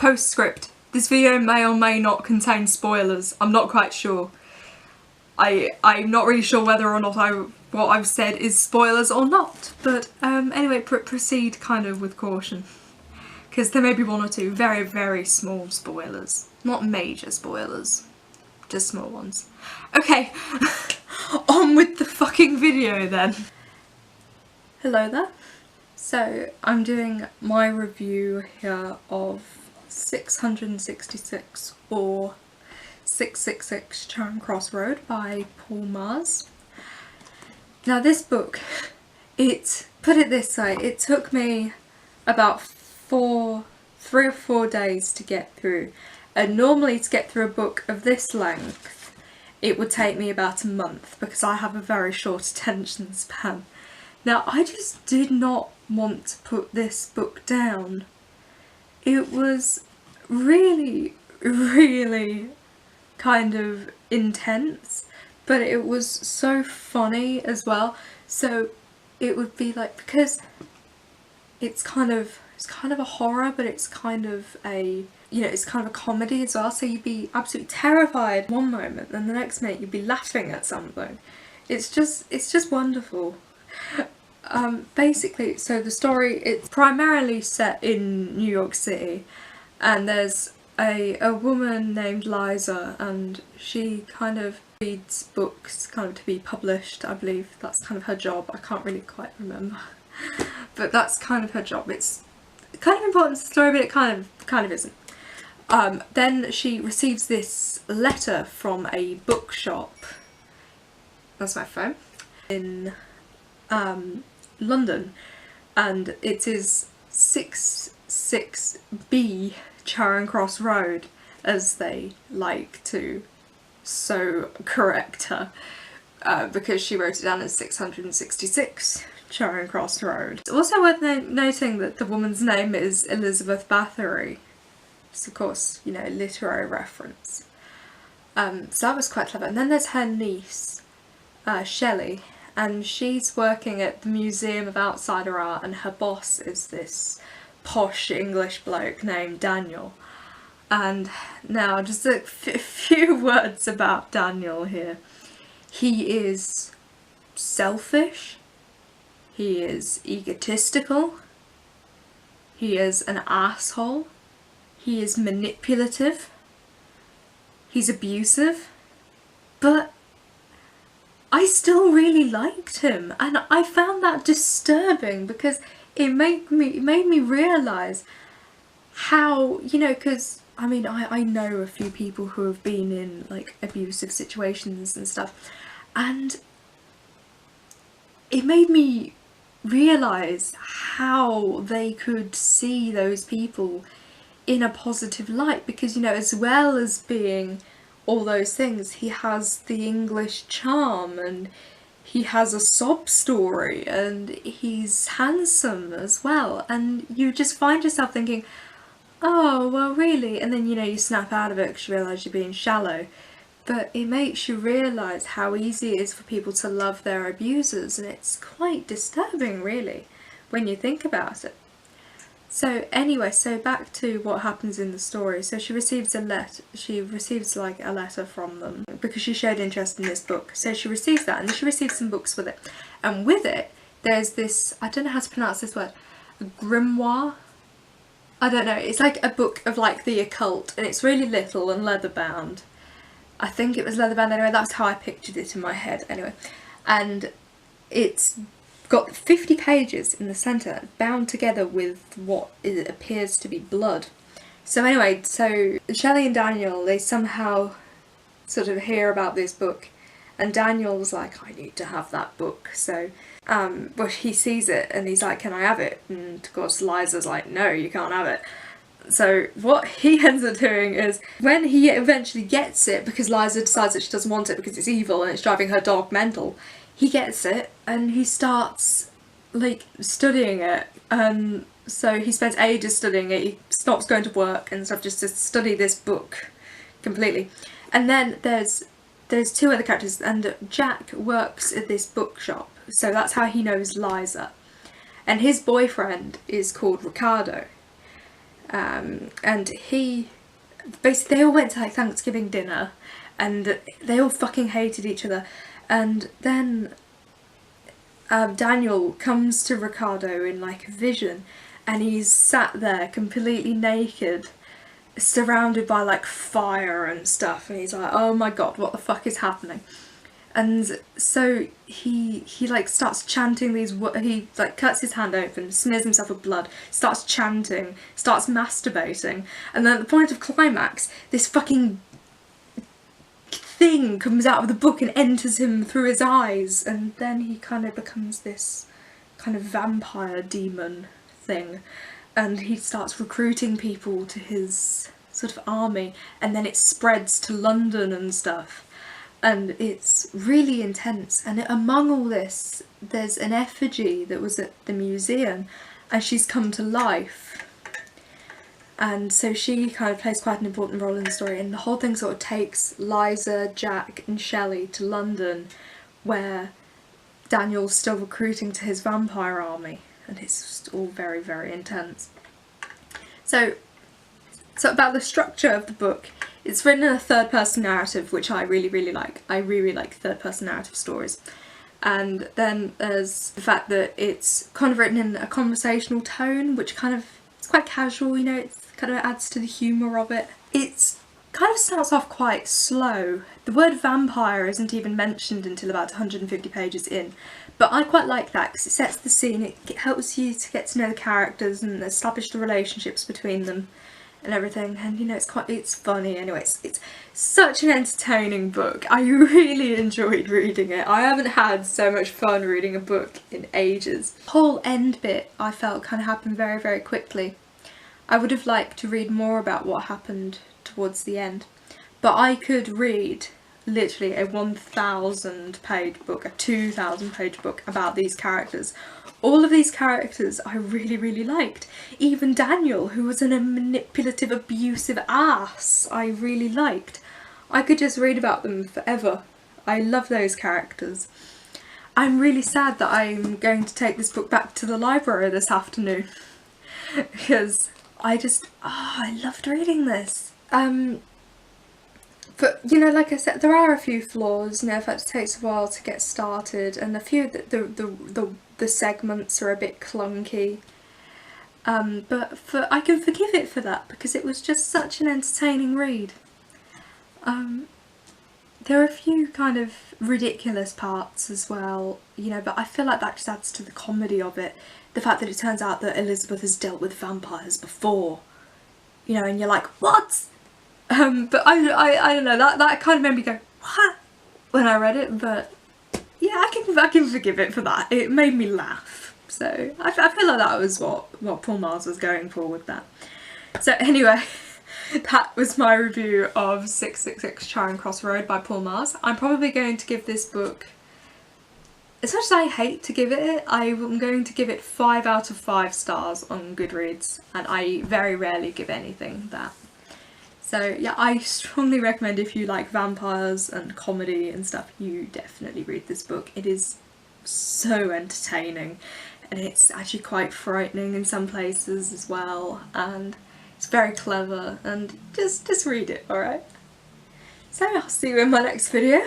Postscript. This video may or may not contain spoilers. I'm not quite sure. I'm not really sure whether or not what I've said is spoilers or not. But anyway, proceed kind of with caution. Because there may be one or two very, very small spoilers. Not major spoilers. Just small ones. Okay, on with the fucking video then. Hello there. So I'm doing my review here of 666 or 666 Charing Cross Road by Paul Magrs. Now this book, put it this way, it took me about 3 or 4 days to get through, and normally to get through a book of this length it would take me about a month because I have a very short attention span. Now I just did not want to put this book down. It was really, really kind of intense, but it was so funny as well. So it would be like, because it's kind of a horror, but it's kind of a, you know, it's kind of a comedy as well. So you'd be absolutely terrified one moment, and the next minute you'd be laughing at something. It's just wonderful. Basically, so the story, it's primarily set in New York City, and there's a woman named Liza, and she kind of reads books kind of to be published. I believe that's kind of her job. I can't really quite remember, but that's kind of her job. It's kind of important to the story, but it kind of isn't. Then she receives this letter from a bookshop. That's my phone. In London, and it is 66B Charing Cross Road, as they like to so correct her, because she wrote it down as 666 Charing Cross Road. It's also worth noting that the woman's name is Elizabeth Bathory. It's of course, you know, literary reference. So that was quite clever. And then there's her niece, Shelley, and she's working at the Museum of Outsider Art, and her boss is this posh English bloke named Daniel. And now just a few words about Daniel here. He is selfish, he is egotistical, he is an asshole, he is manipulative, he's abusive, but I still really liked him, and I found that disturbing because it made me realise how, you know, because I mean I know a few people who have been in like abusive situations and stuff, and it made me realise how they could see those people in a positive light, because, you know, as well as being all those things, he has the English charm, and he has a sob story, and he's handsome as well, and you just find yourself thinking, oh well really, and then, you know, you snap out of it because you realise you're being shallow. But it makes you realise how easy it is for people to love their abusers, and it's quite disturbing really when you think about it. So anyway, so back to what happens in the story. So she receives like a letter from them because she showed interest in this book. So she receives that, and then she receives some books with it. And with it, there's this, I don't know how to pronounce this word, a grimoire? I don't know, it's like a book of like the occult, and it's really little and leather bound. I think it was leather bound anyway, that's how I pictured it in my head anyway. And it's got 50 pages in the centre, bound together with what appears to be blood. So anyway, so Shelley and Daniel, they somehow sort of hear about this book, and Daniel was like, I need to have that book. So well, he sees it and he's like, can I have it? And of course Liza's like, no, you can't have it. So what he ends up doing is, when he eventually gets it, because Liza decides that she doesn't want it because it's evil and it's driving her dog mental, he gets it and he starts like studying it, and so he spends ages studying it. He stops going to work and stuff just to study this book completely. And then there's two other characters, and Jack works at this bookshop, so that's how he knows Liza, and his boyfriend is called Ricardo. and he basically, they all went to like Thanksgiving dinner and they all fucking hated each other, and then Daniel comes to Ricardo in like a vision, and he's sat there completely naked, surrounded by like fire and stuff, and he's like, oh my god, what the fuck is happening? And so he like starts chanting these, he like cuts his hand open, smears himself with blood, starts chanting, starts masturbating, and then at the point of climax, this fucking thing comes out of the book and enters him through his eyes, and then he kind of becomes this kind of vampire demon thing, and he starts recruiting people to his sort of army, and then it spreads to London and stuff. And it's really intense, and among all this there's an effigy that was at the museum, and she's come to life, and so she kind of plays quite an important role in the story, and the whole thing sort of takes Liza, Jack and Shelley to London, where Daniel's still recruiting to his vampire army, and it's just all very, very intense. So about the structure of the book, it's written in a third-person narrative, which I really, really like. I really like third-person narrative stories. And then there's the fact that it's kind of written in a conversational tone, which kind of, it's quite casual, you know, it kind of adds to the humour of it. It's kind of starts off quite slow. The word vampire isn't even mentioned until about 150 pages in, but I quite like that because it sets the scene, it helps you to get to know the characters and establish the relationships between them and everything, and you know, it's funny anyway. It's such an entertaining book. I really enjoyed reading it. I haven't had so much fun reading a book in ages. The whole end bit I felt kind of happened very, very quickly. I would have liked to read more about what happened towards the end, but I could read literally a 1,000 page book, a 2,000 page book about these characters. All of these characters I really, really liked. Even Daniel, who was a manipulative, abusive ass, I really liked. I could just read about them forever. I love those characters. I'm really sad that I'm going to take this book back to the library this afternoon because I loved reading this. But, you know, like I said, there are a few flaws, you know, in fact it takes a while to get started, and a few the segments are a bit clunky. But I can forgive it for that, because it was just such an entertaining read. There are a few kind of ridiculous parts as well, you know, but I feel like that just adds to the comedy of it. The fact that it turns out that Elizabeth has dealt with vampires before, you know, and you're like, what? But I don't know, that kind of made me go, what? When I read it, but yeah, I can forgive it for that. It made me laugh. So I feel like that was what Paul Magrs was going for with that. So anyway, that was my review of 666 Charing Cross Road by Paul Magrs. I'm probably going to give this book, as much as I hate to give it, I'm going to give it 5 out of 5 stars on Goodreads, and I very rarely give anything that. So yeah, I strongly recommend, if you like vampires and comedy and stuff, you definitely read this book. It is so entertaining, and it's actually quite frightening in some places as well, and it's very clever, and just read it, alright? So I'll see you in my next video.